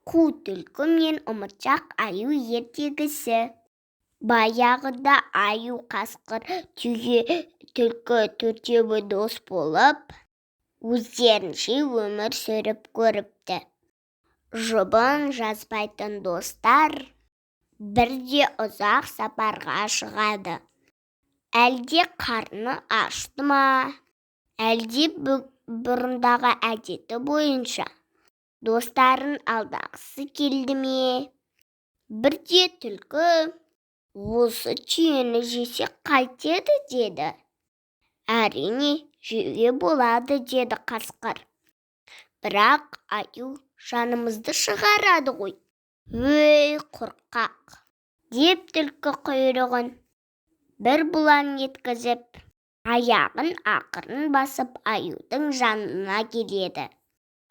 Қу түлкі мен ұмытшақ аю ертегісі. Баяғыда аю, қасқыр, түйе, түлкі төртеуі дос болып, өздерінше өмір сүріп көріпті. Жұбын жазбайтын достар бірде ұзақ сапарға шығады. Әлде қарны ашты ма, әлде бұрындағы әдеті бойынша достарын алдағысы келді ме? Бірде түлкі, осы түйені жесек қайтеді деді. Әрине, жеуге болады деді қасқыр. Бірақ аю жанымызды шығарады ғой. Өй, қорқақ, деп түлкі құйрығын бір бұлаң еткізіп, аяғын ақырын басып аюдың жанына келеді.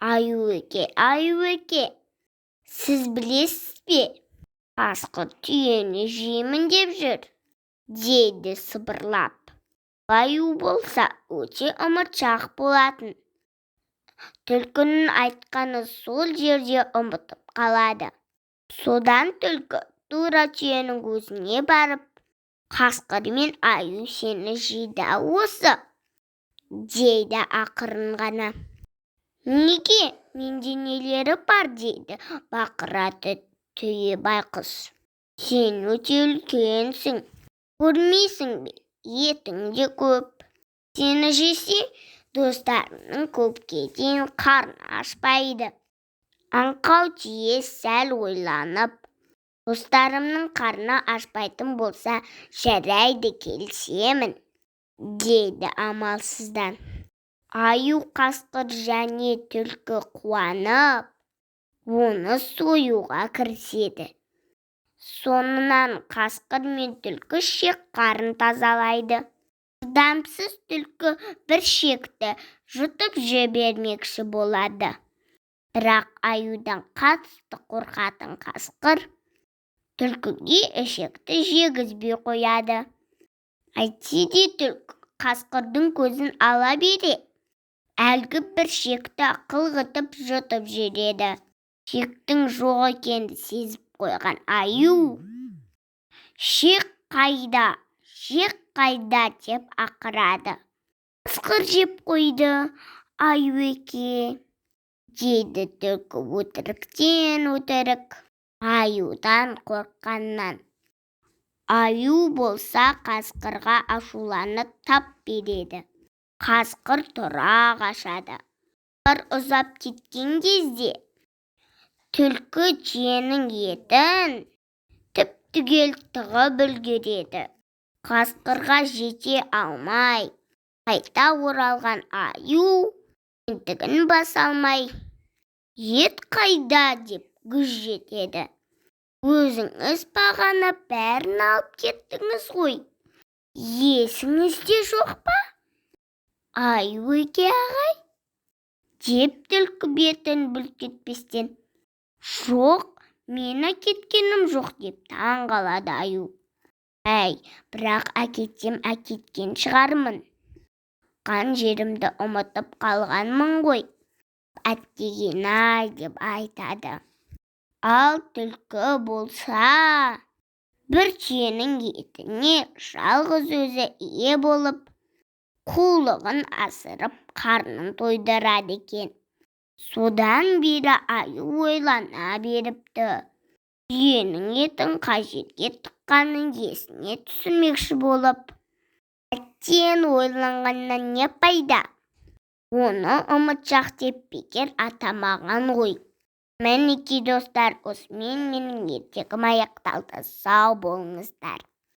Аю еке, сіз білесіз бе? Қасқыр түйені жеймін деп жүр, дейді сыбырлап. Аю болса өте ұмытшақ болатын. Түлкінің айтқаны сол жерде ұмытып қалады. Содан түлкі тура түйенің өзіне барып, қасқыр мен аю сені жейді осы, дейді ақырын ғана. Неге? Менде нелері бар дейді бақырады түйе байқұс. Сен өте үлкенсің, көрмейсің бе? Етің де көп. Сені жесе, достарының көпке дейін қарны ашпайды. Аңқау түйе сәл ойланып, достарымның қарны ашпайтын болса, жарайды келісемін, дейді амалсыздан. Аю, қасқыр және түлкі қуанып, оны союға кіріседі. Соңынан қасқыр мен түлкі шек қарын тазалайды. Шыдамсыз түлкі бір шекті жұтып жібермекші болады. Бірақ аюдан қатты қорқатын қасқыр түлкіге ішекті жегізбей қояды. Әйтсе де түлкі қасқырдың көзін ала бере, әлгі бір шекті қылғытып жұтып жібереді. Шектің жоқ екенін сезіп қойған аю, шек қайда деп ақырады. Қасқыр жеп қойды, аю еке, дейді түлкі өтіріктен өтірік, аюдан қорыққаннан. Аю болса қасқырға ашуланып тап береді. Қасқыр тұра қашады. Бір ұзап кеткен кезде түлкі түйенің етін түп-түгел тығып үлгереді. Қасқырға жете алмай, қайта оралған аю ентігін баса алмай, ет қайда деп гүж етеді. Өзіңіз бағана бәрін алып кеттіңіз ғой, есіңізде жоқ па? Аю еке ағай, деп түлкі бетін бүлкетпестен. Жоқ, мен әкеткенім жоқ деп таң қалады аю. Әй, бірақ әкетсем әкеткен шығармын. Қан жерімді ұмытып қалғанмын ғой. Әттеген-ай деп айтады. Ал түлкі болса, бір түйенің етіне жалғыз өзі ие болып, қулығын асырып, қарнын тойдырады екен. Содан бері аю ойлана беріпті. Түйенің етін қай жерге тыққанын есіне түсірмекші болып. Әттең ойланғаннан не пайда? Оны ұмытшақ деп бекер атамаған ғой. Мінекей достар, осымен менің ертегім аяқталды. Сау болыңыздар.